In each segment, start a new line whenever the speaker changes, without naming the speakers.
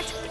it!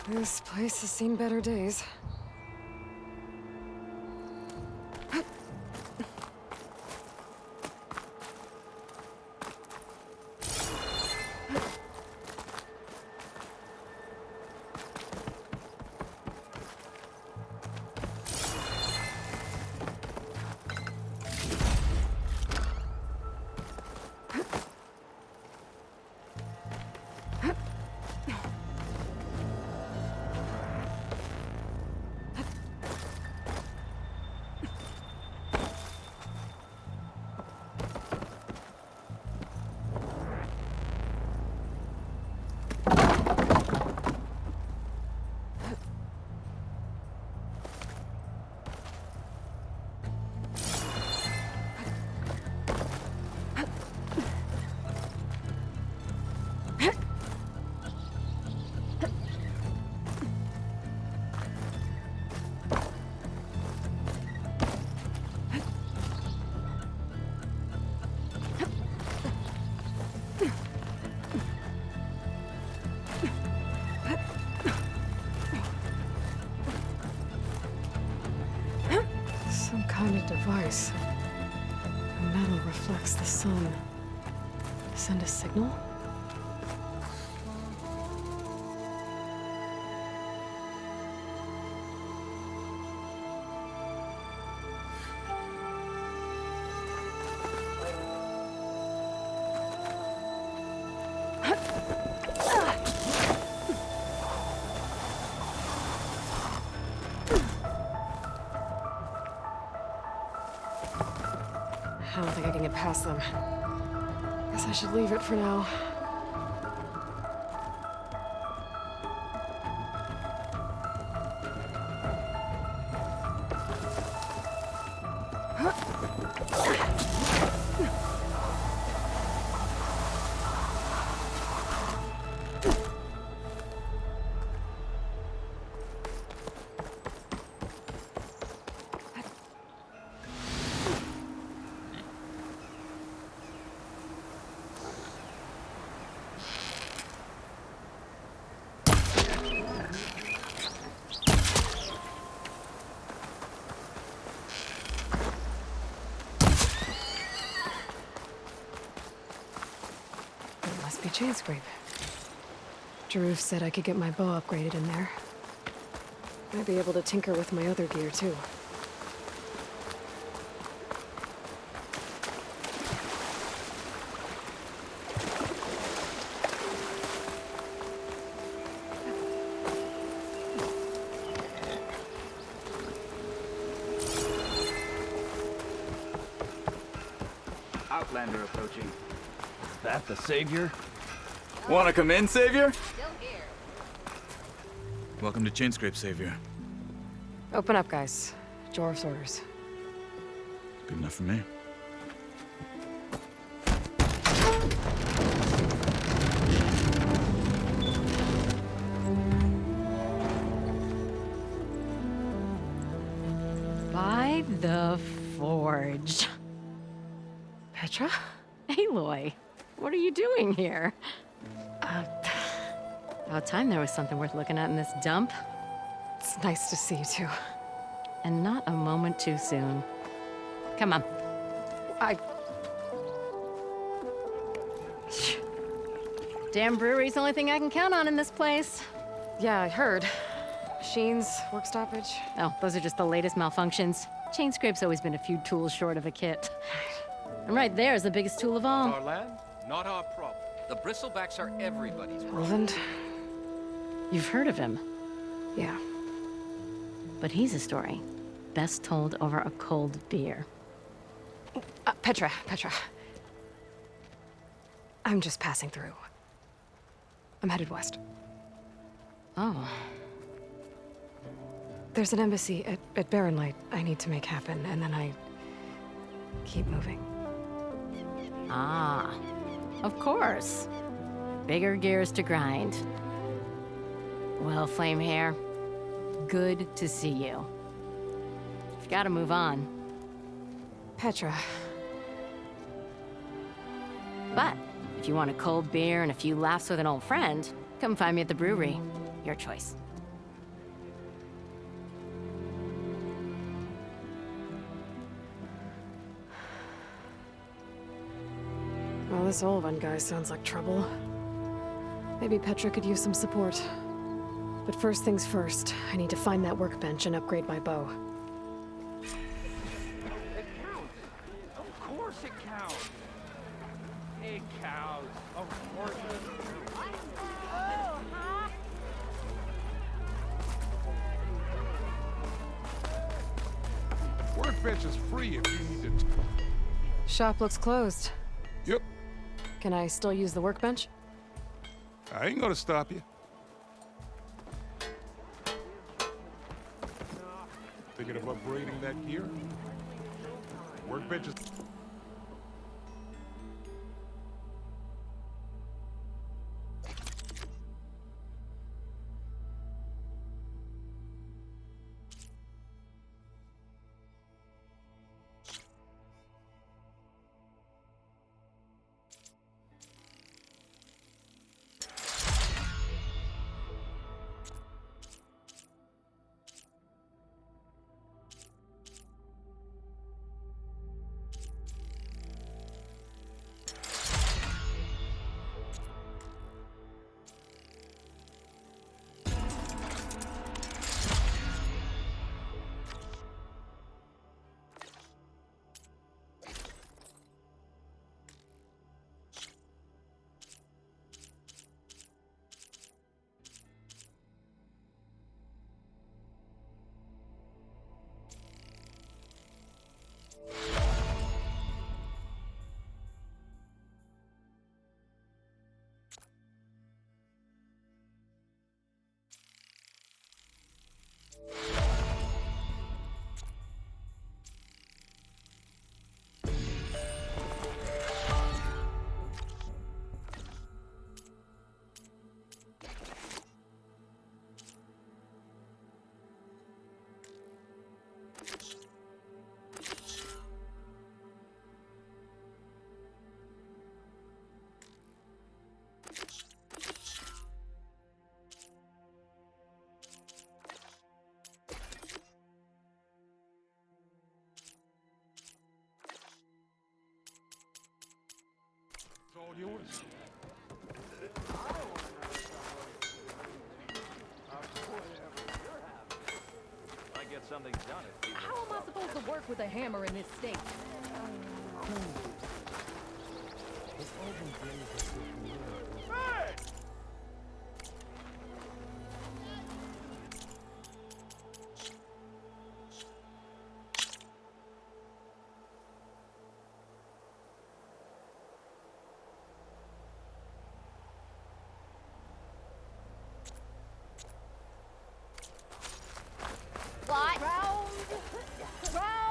This place has seen better days. metal reflects the sun. Send a signal? I don't think I can get past them. Guess I should leave it for now. Must be Chainscrape. Jaruf said I could get my bow upgraded in there. Might be able to tinker with my other gear, too.
Outlander approaching. Is that the Savior?
Wanna come in, Savior?
Still here.
Welcome to Chainscrape, Savior.
Open up, guys. Jaruf's orders.
Good enough for me.
By the Forge.
Petra?
Aloy, what are you doing here? About time there was something worth looking at in this dump.
It's nice to see you, too.
And not a moment too soon. Come on. Damn brewery's the only thing I can count on in this place.
Yeah, I heard. Machines, work stoppage.
Oh, those are just the latest malfunctions. Chainscrape's always been a few tools short of a kit. And right there is the biggest tool of all.
Our land, not our problem. The bristlebacks are everybody's problem.
Roland?
You've heard of him,
Yeah.
but he's a story best told over a cold beer.
Petra. I'm just passing through. I'm headed west.
Oh,
There's an embassy at Barren Light I need to make happen, and then I keep moving.
ah, of course. Bigger gears to grind. Well, Flamehair, good to see you. You've got to move on.
Petra.
But if you want a cold beer and a few laughs with an old friend, come find me at the brewery. Your choice.
Well, this Olvan guy sounds like trouble. Maybe Petra could use some support. But first things first, I need to find that workbench and upgrade my bow.
It counts. Of course it counts. It counts. Of course it
Workbench is free if you need to.
Shop looks closed.
Yep,
Can I still use the workbench?
I ain't gonna stop you. Thinking of upgrading that gear? Workbench is... all yours.
I get something done if people
How am I supposed to work with a hammer in this state? What? Round! Round!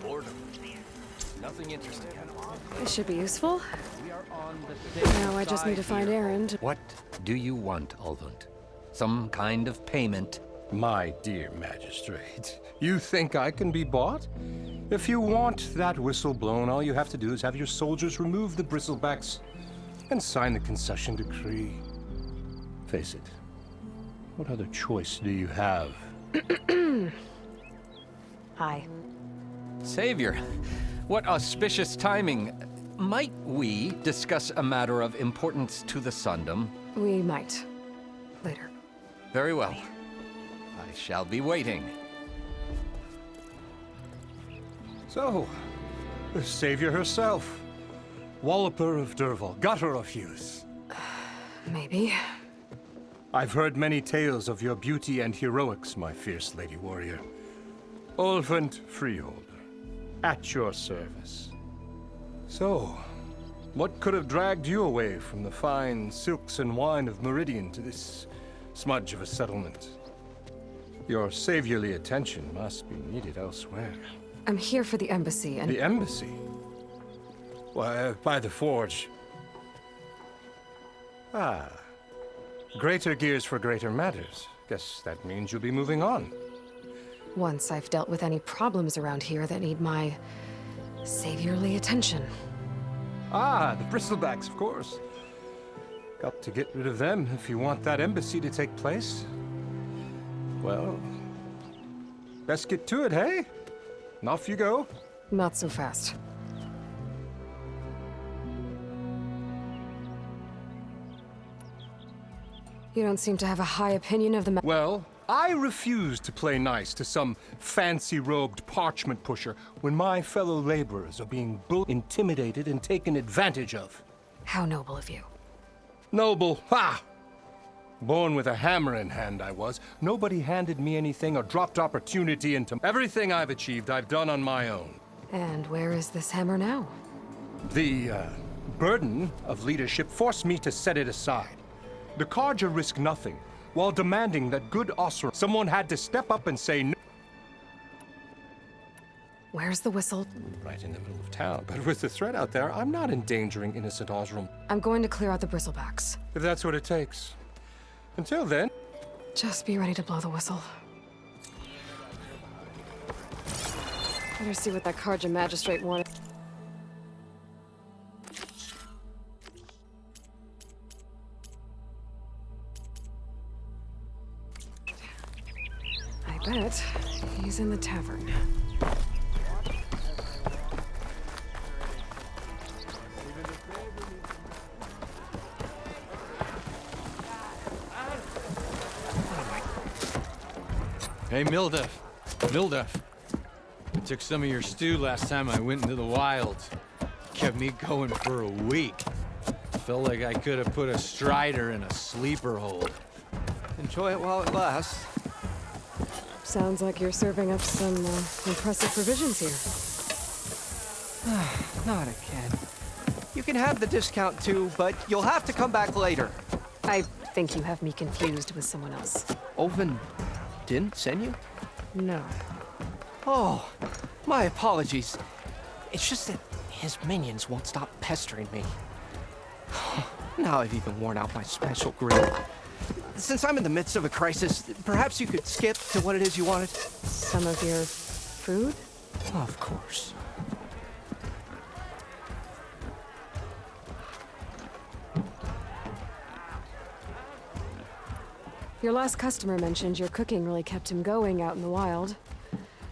Boredom. Nothing interesting.
This should be useful.
We are on the same
Now I just need to
side
find
here.
Aaron.
What do you want, Ulvund? Some kind of payment?
My dear magistrate, you think I can be bought? If you want that whistle blown, all you have to do is have your soldiers remove the bristlebacks and sign the concession decree. Face it, what other choice do you have?
Hi.
Savior, what auspicious timing. Might we discuss a matter of importance to the Sundom?
We might. Later.
Very well. I shall be waiting.
So, the savior herself. Walloper of Derval, gutter of youth.
Maybe.
I've heard many tales of your beauty and heroics, my fierce lady warrior. Ulvund Freeholder, at your service. So, what could have dragged you away from the fine silks and wine of Meridian to this smudge of a settlement? Your saviorly attention must be needed elsewhere.
I'm here for the embassy and...
The embassy? Why, by the forge. Ah. Greater gears for greater matters. Guess that means you'll be moving on.
Once I've dealt with any problems around here that need my saviorly attention.
Ah, the bristlebacks, of course. Got to get rid of them if you want that embassy to take place. Well, best get to it, hey? And off you go.
Not so fast. You don't seem to have a high opinion of the
Well, I refuse to play nice to some fancy-robed parchment pusher when my fellow laborers are being intimidated and taken advantage of.
How noble of you.
Noble, ha! Born with a hammer in hand, I was. Nobody handed me anything or dropped opportunity into... Everything I've achieved, I've done on my own.
And where is this hammer now?
The, burden of leadership forced me to set it aside. The Carja risked nothing, while demanding that good Osra... Someone had to step up and say no.
Where's the whistle?
Right in the middle of town. But with the threat out there, I'm not endangering innocent Osram.
I'm going to clear out the bristlebacks.
If that's what it takes. Until then...
Just be ready to blow the whistle. Better see what that Karja magistrate wanted. I bet he's in the tavern.
Hey, Mildef. Mildef. I took some of your stew last time I went into the wilds. Kept me going for a week. Felt like I could have put a strider in a sleeper hold.
Enjoy it while it lasts.
Sounds like you're serving up some impressive provisions here.
Not again. You can have the discount too, but you'll have to come back later.
I think you have me confused with someone else.
Oven didn't send you?
No.
Oh, my apologies. It's just that his minions won't stop pestering me. Now I've even worn out my special grill. Since I'm in the midst of a crisis, perhaps you could skip to what it is you wanted?
Some of your food?
Of course.
Your last customer mentioned your cooking really kept him going out in the wild.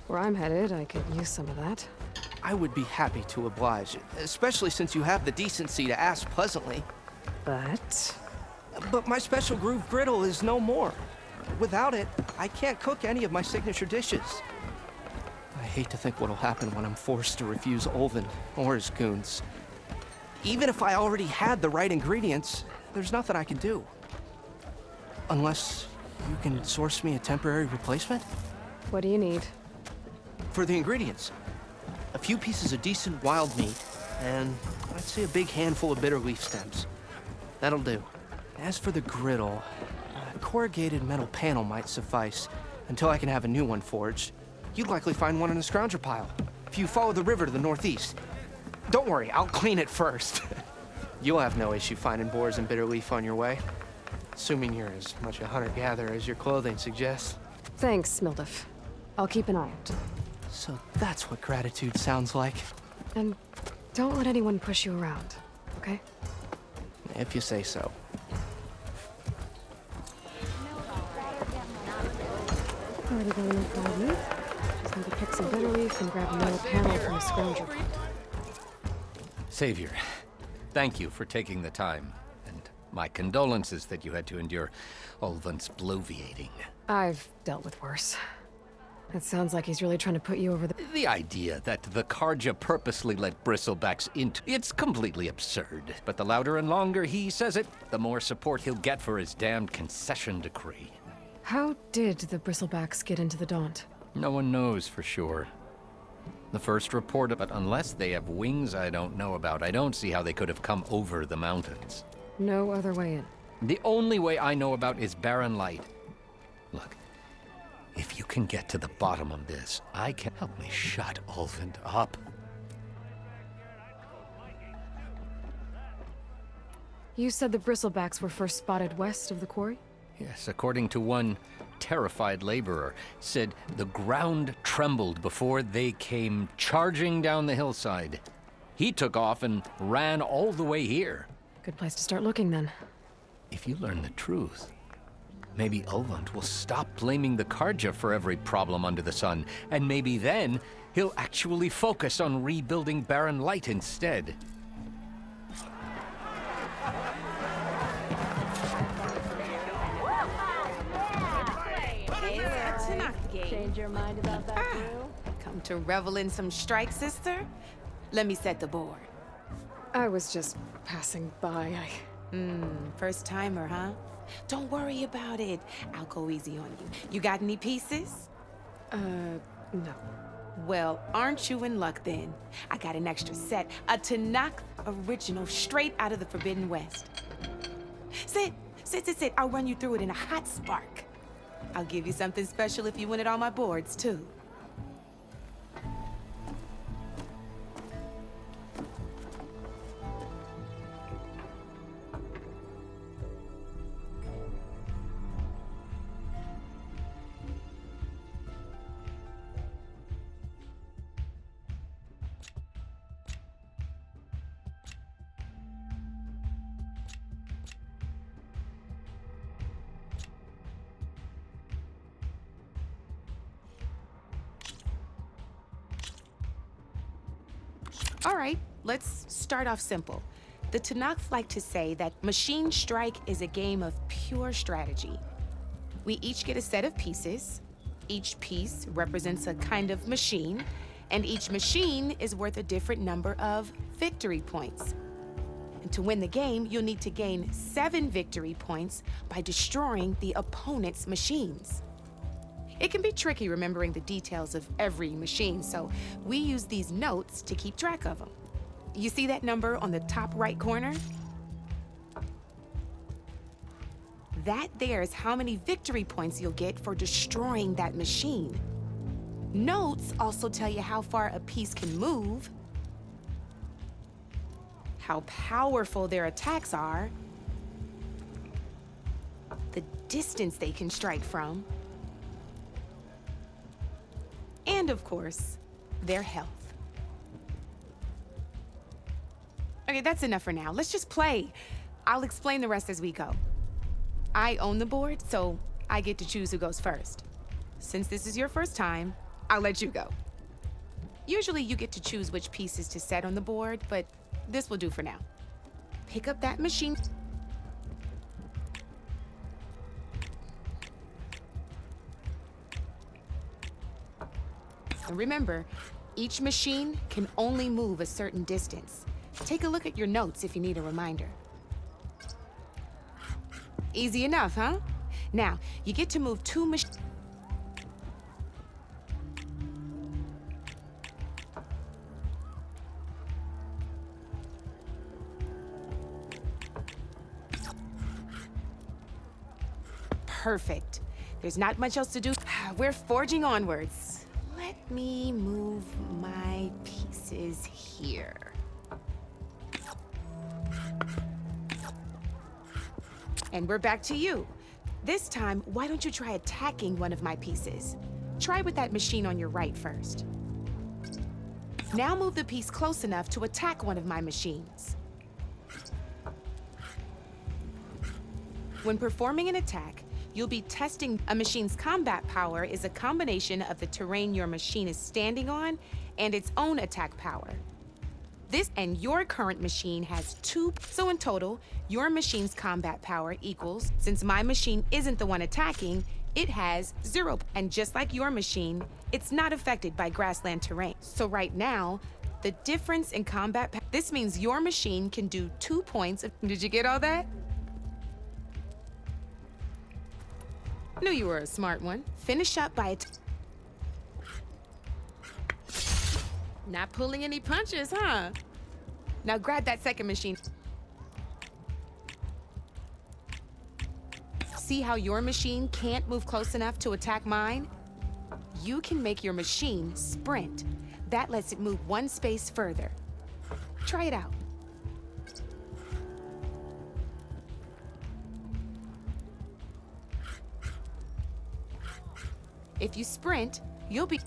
Where I'm headed, I could use some of that.
I would be happy to oblige, especially since you have the decency to ask pleasantly.
But
my special groove griddle is no more. Without it, I can't cook any of my signature dishes. I hate to think what'll happen when I'm forced to refuse Olvin or his goons. Even if I already had the right ingredients, there's nothing I can do. Unless you can source me a temporary replacement?
What do you need?
For the ingredients, a few pieces of decent wild meat, and I'd say a big handful of bitter leaf stems. That'll do. As for the griddle, a corrugated metal panel might suffice until I can have a new one forged. You'd likely find one in a scrounger pile, if you follow the river to the northeast. Don't worry, I'll clean it first. You'll have no issue finding boars and bitter leaf on your way. Assuming you're as much a hunter-gatherer as your clothing suggests.
Thanks, Mildef. I'll keep an eye out.
So that's what gratitude sounds like.
And don't let anyone push you around, okay?
If you say so.
Already going in for my meat. Just need to pick some bitter leaf and grab a metal panel from a scrounger.
Savior, thank you for taking the time. My condolences that you had to endure Olvin's bloviating.
I've dealt with worse. It sounds like he's really trying to put you over the...
The idea that the Karja purposely let Bristlebacks into... It's completely absurd. But the louder and longer he says it, the more support he'll get for his damned concession decree.
How did the Bristlebacks get into the Daunt?
No one knows for sure. The first report, but unless they have wings I don't know about, I don't see how they could have come over the mountains.
No other way in.
The only way I know about is Barren Light. Look, if you can get to the bottom of this, I can help me shut Olvin up.
You said the Bristlebacks were first spotted west of the quarry?
Yes, according to one terrified laborer, said the ground trembled before they came charging down the hillside. He took off and ran all the way here.
Good place to start looking, then.
If you learn the truth, maybe Olvin will stop blaming the Karja for every problem under the sun, and maybe then he'll actually focus on rebuilding Barren Light instead.
Change your mind about that grill?
Come to revel in some strike, sister? Let me set the board.
I was just passing by.
First timer, huh? Don't worry about it. I'll go easy on you. You got any pieces?
No.
Well, aren't you in luck then? I got an extra set, a Tanakh original, straight out of the Forbidden West. Sit. I'll run you through it in a hot spark. I'll give you something special if you win at all my boards, too. All right, let's start off simple. The Tanakh like to say that Machine Strike is a game of pure strategy. We each get a set of pieces. Each piece represents a kind of machine, and each machine is worth a different number of victory points. And to win the game, you'll need to gain 7 victory points by destroying the opponent's machines. It can be tricky remembering the details of every machine, so we use these notes to keep track of them. You see that number on the top right corner? That there is how many victory points you'll get for destroying that machine. Notes also tell you how far a piece can move, how powerful their attacks are, the distance they can strike from, and of course, their health. Okay, that's enough for now. Let's just play. I'll explain the rest as we go. I own the board, so I get to choose who goes first. Since this is your first time, I'll let you go. Usually you get to choose which pieces to set on the board, but this will do for now. Pick up that machine. And remember, each machine can only move a certain distance. Take a look at your notes if you need a reminder. Easy enough, huh? Now, you get to move 2 machines. Perfect. There's not much else to do. We're forging onwards. Let me move my pieces here. And we're back to you. This time, why don't you try attacking one of my pieces? Try with that machine on your right first. Now move the piece close enough to attack one of my machines. When performing an attack, you'll be testing a machine's combat power is a combination of the terrain your machine is standing on and its own attack power. This and your current machine has 2, so in total, your machine's combat power equals, since my machine isn't the one attacking, it has 0. And just like your machine, it's not affected by grassland terrain. So right now, the difference in combat, this means your machine can do 2 points of, did you get all that? Knew you were a smart one. Finish up by not pulling any punches, huh? Now grab that second machine. See how your machine can't move close enough to attack mine? You can make your machine sprint. That lets it move 1 space further. Try it out. If you sprint, you'll be...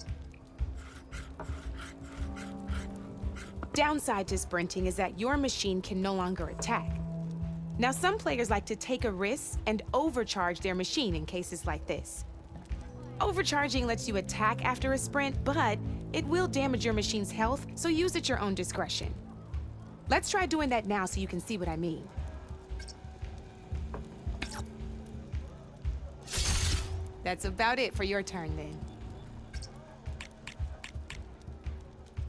Downside to sprinting is that your machine can no longer attack. Now, some players like to take a risk and overcharge their machine in cases like this. Overcharging lets you attack after a sprint, but it will damage your machine's health, so use at your own discretion. Let's try doing that now so you can see what I mean. That's about it for your turn, then.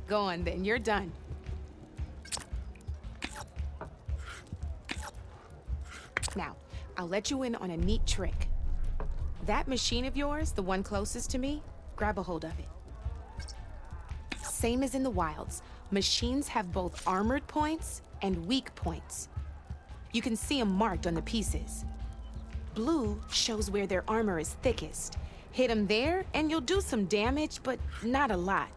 Go on, then. You're done. Now, I'll let you in on a neat trick. That machine of yours, the one closest to me, grab a hold of it. Same as in the wilds, machines have both armored points and weak points. You can see them marked on the pieces. Blue shows where their armor is thickest. Hit them there, and you'll do some damage, but not a lot.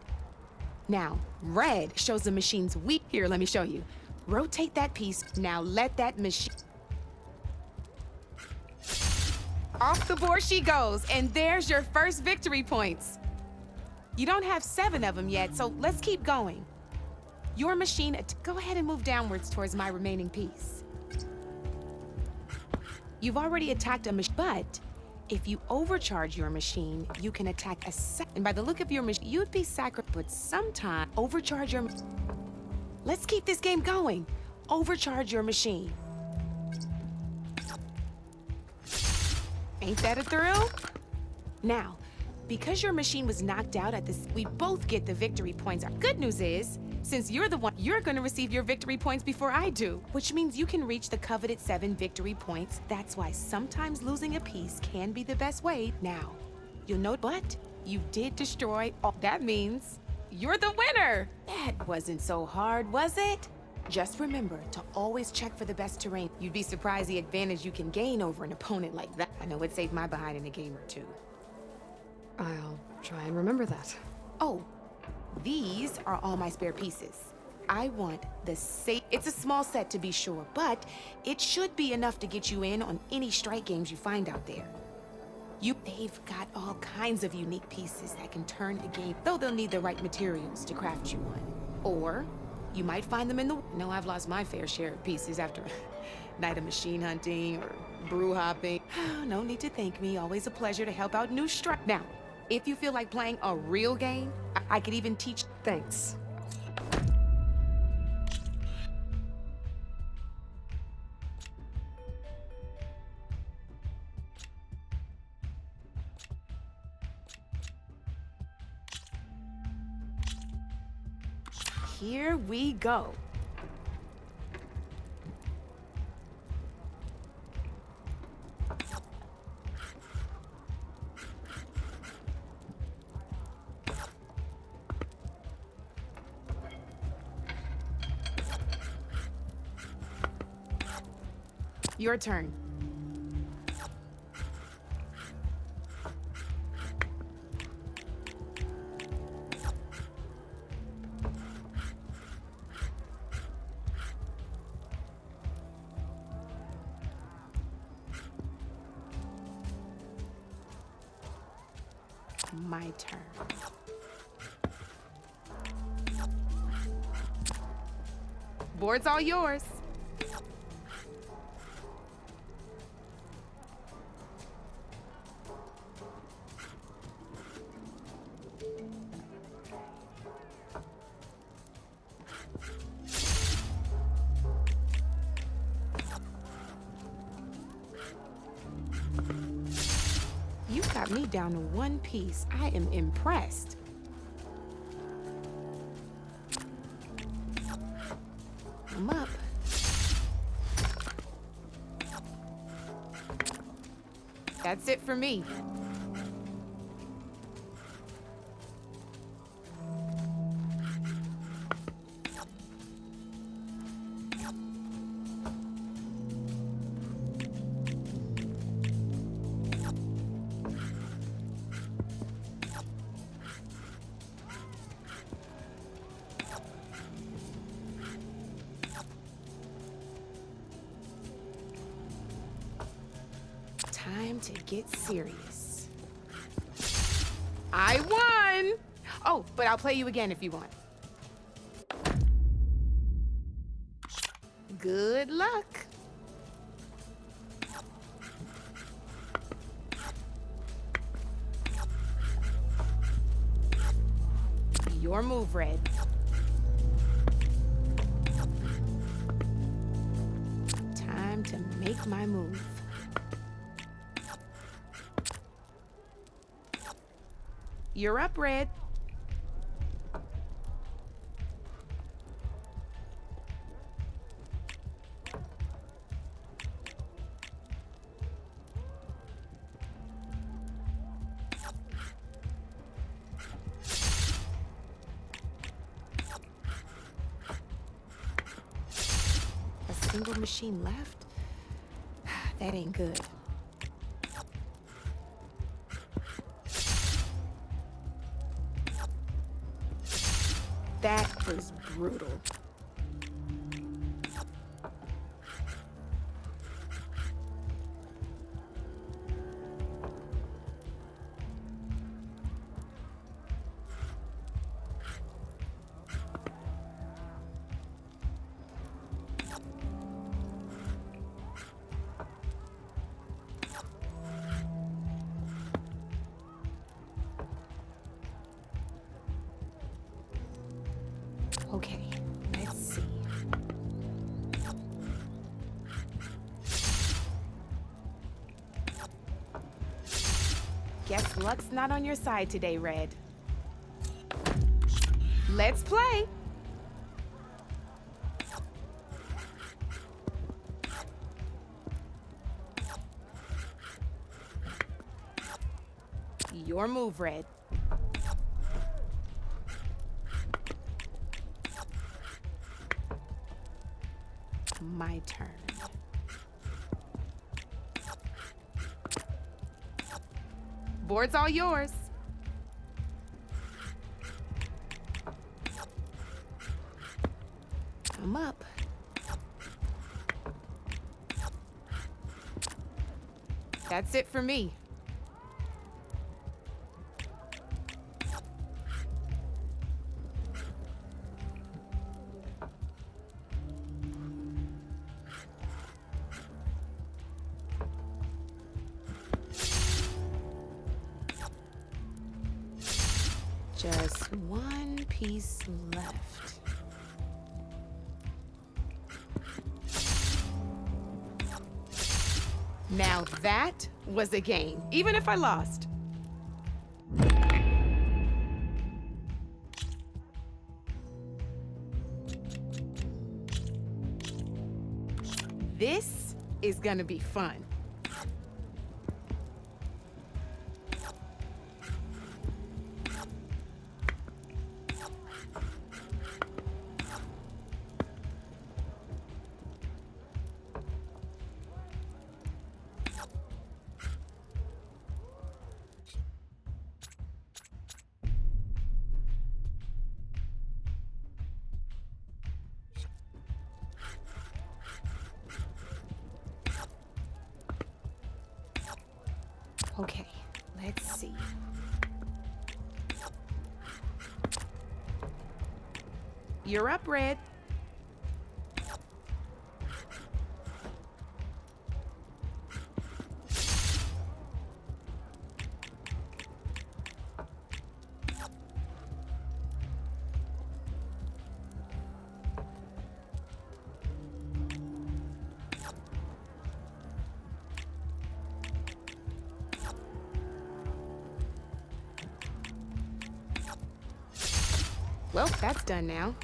Now, red shows the machine's weak. Here, let me show you. Rotate that piece. Now let that machine... Off the board she goes, and there's your first victory points. You don't have 7 of them yet, so let's keep going. Your machine... Go ahead and move downwards towards my remaining piece. You've already attacked a machine, but if you overcharge your machine, you can attack a second. And by the look of your machine, you'd be sacrificed, but sometime overcharge your... Let's keep this game going. Overcharge your machine. Ain't that a thrill? Now, because your machine was knocked out at this, we both get the victory points. Our good news is, since you're the one, you're gonna receive your victory points before I do, which means you can reach the coveted 7 victory points. That's why sometimes losing a piece can be the best way. Now, you'll note, but you did destroy all. That means you're the winner. That wasn't so hard, was it? Just remember to always check for the best terrain. You'd be surprised the advantage you can gain over an opponent like that. I know it saved my behind in a game or two.
I'll try and remember that.
Oh, these are all my spare pieces. I want the safe. It's a small set to be sure, but it should be enough to get you in on any strike games you find out there. They've got all kinds of unique pieces that can turn a game, though they'll need the right materials to craft you one. Or you might find them in the... No, I've lost my fair share of pieces after a night of machine hunting or brew hopping. No need to thank me. Always a pleasure to help out new strike. Now, if you feel like playing a real game, I could even teach...
Thanks.
Here we go. Your turn. My turn. Board's all yours. You got me down to one piece. I am impressed. I'm up. That's it for me. Time to get serious. I won! Oh, but I'll play you again if you want. Good luck. Your move, Red. Time to make my move. You're up, Red. A single machine left? That ain't good. That was brutal. Okay, let's see. Guess luck's not on your side today, Red. Let's play. Your move, Red. My turn. Board's all yours. I'm up. That's it for me. Just one piece left. Now that was a game, even if I lost. This is gonna be fun. Okay, let's see. You're up, Red. Well, that's done now.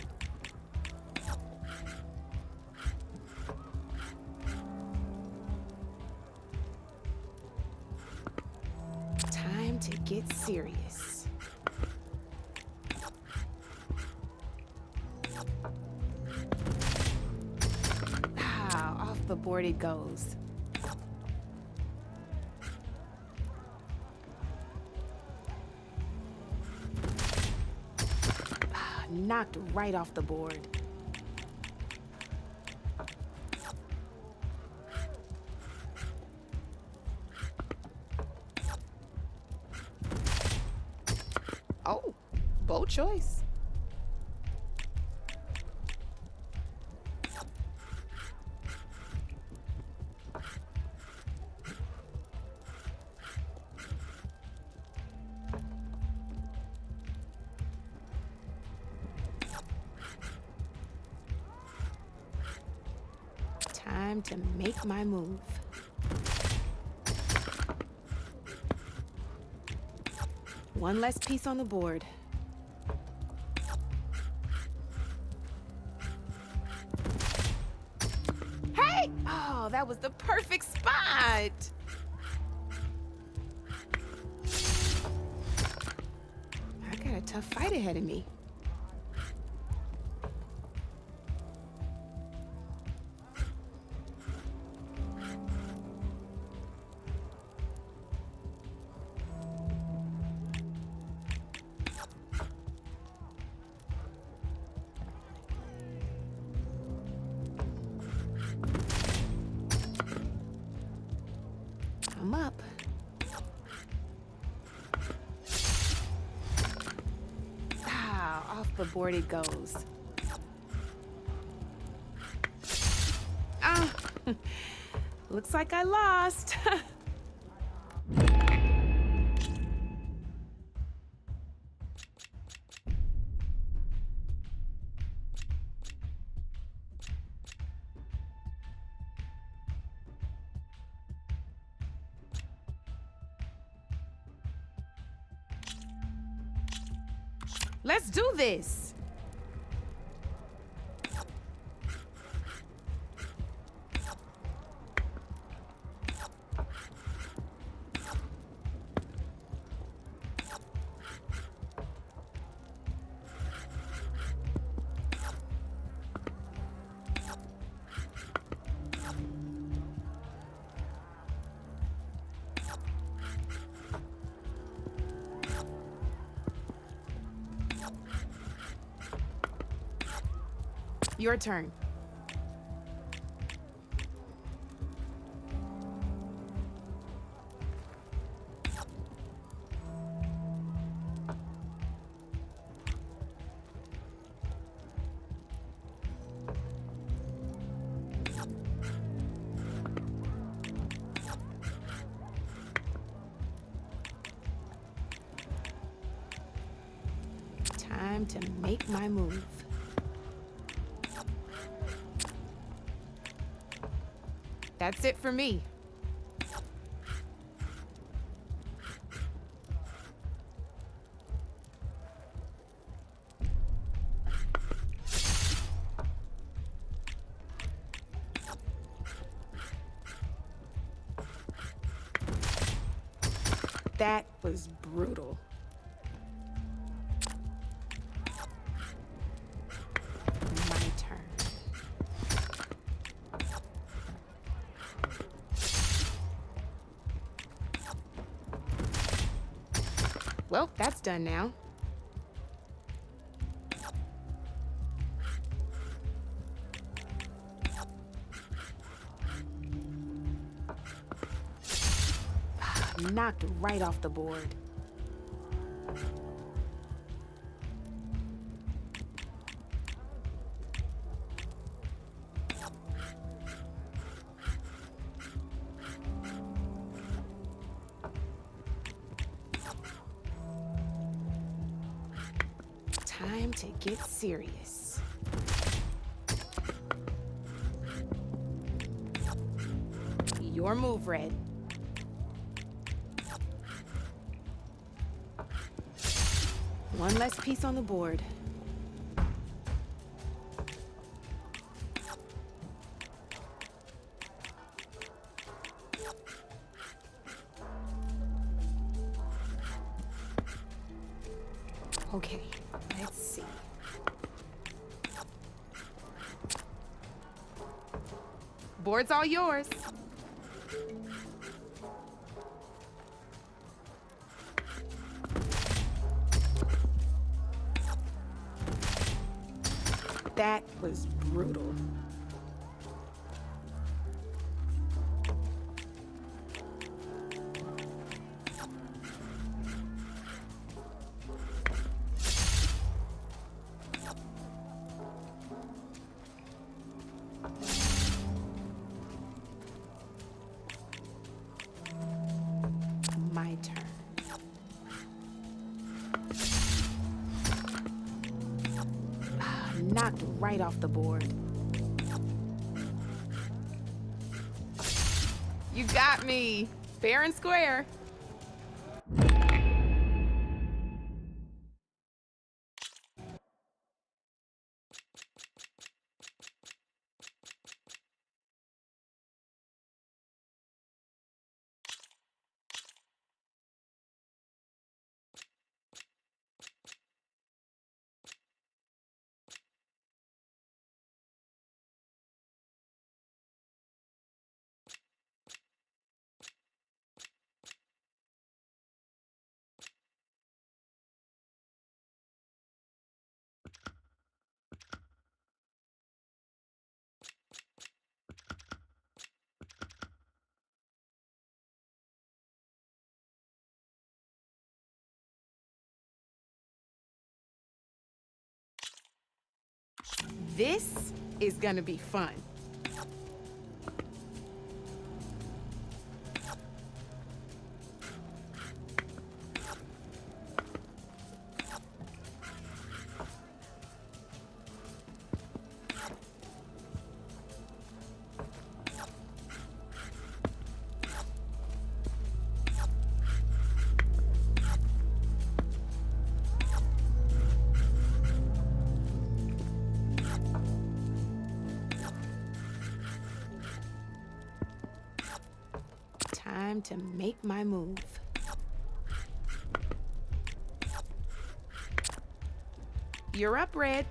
Time to get serious. Ah, off the board it goes. Knocked right off the board. Oh, bold choice. Time to make my move. One less piece on the board. Hey! Oh, that was the perfect spot! I got a tough fight ahead of me. I'm up. Ah, off the board it goes. Ah, looks like I lost. Let's do this. Your turn. Time to make my move. That's it for me. That was brutal. My turn. Well, that's done now. Knocked right off the board. Time to get serious. Your move, Red. One less piece on the board. Okay, let's see. Board's all yours. That was brutal. My turn. Knocked right off the board. You got me. Fair and square. This is gonna be fun. time to make my move. You're up, Red.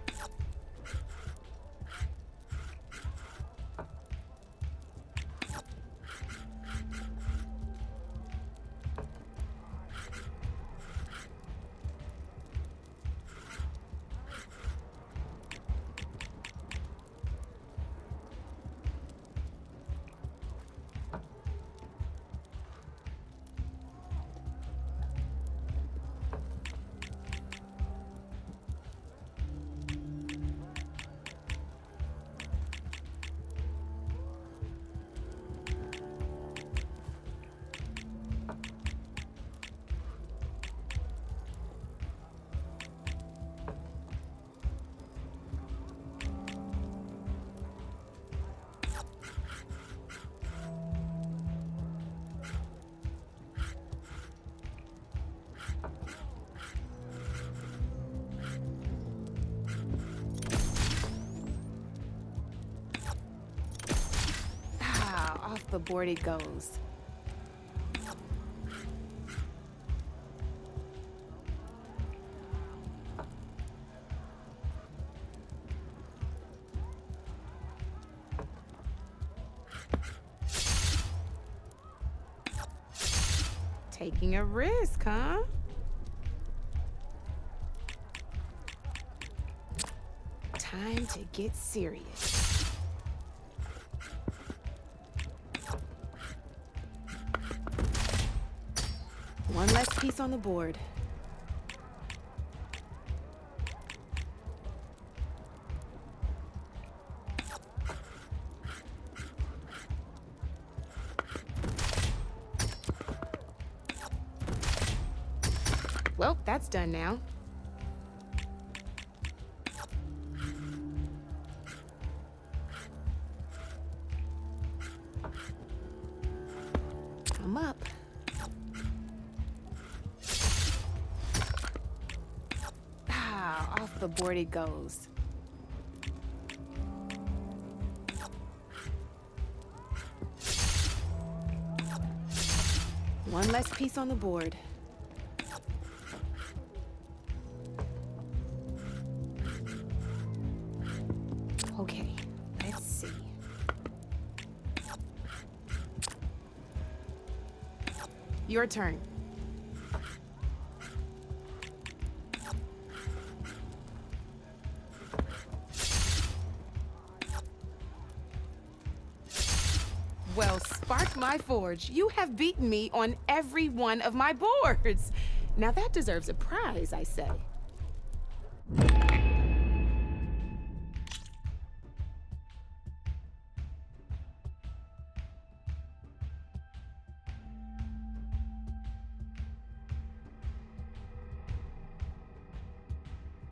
Off the board it goes. Taking a risk, huh? Time to get serious. One less piece on the board. Well, that's done now. I'm up. Off the board it goes. One less piece on the board. Okay, let's see. Your turn. Well, spark my forge. You have beaten me on every one of my boards. Now that deserves a prize, I say.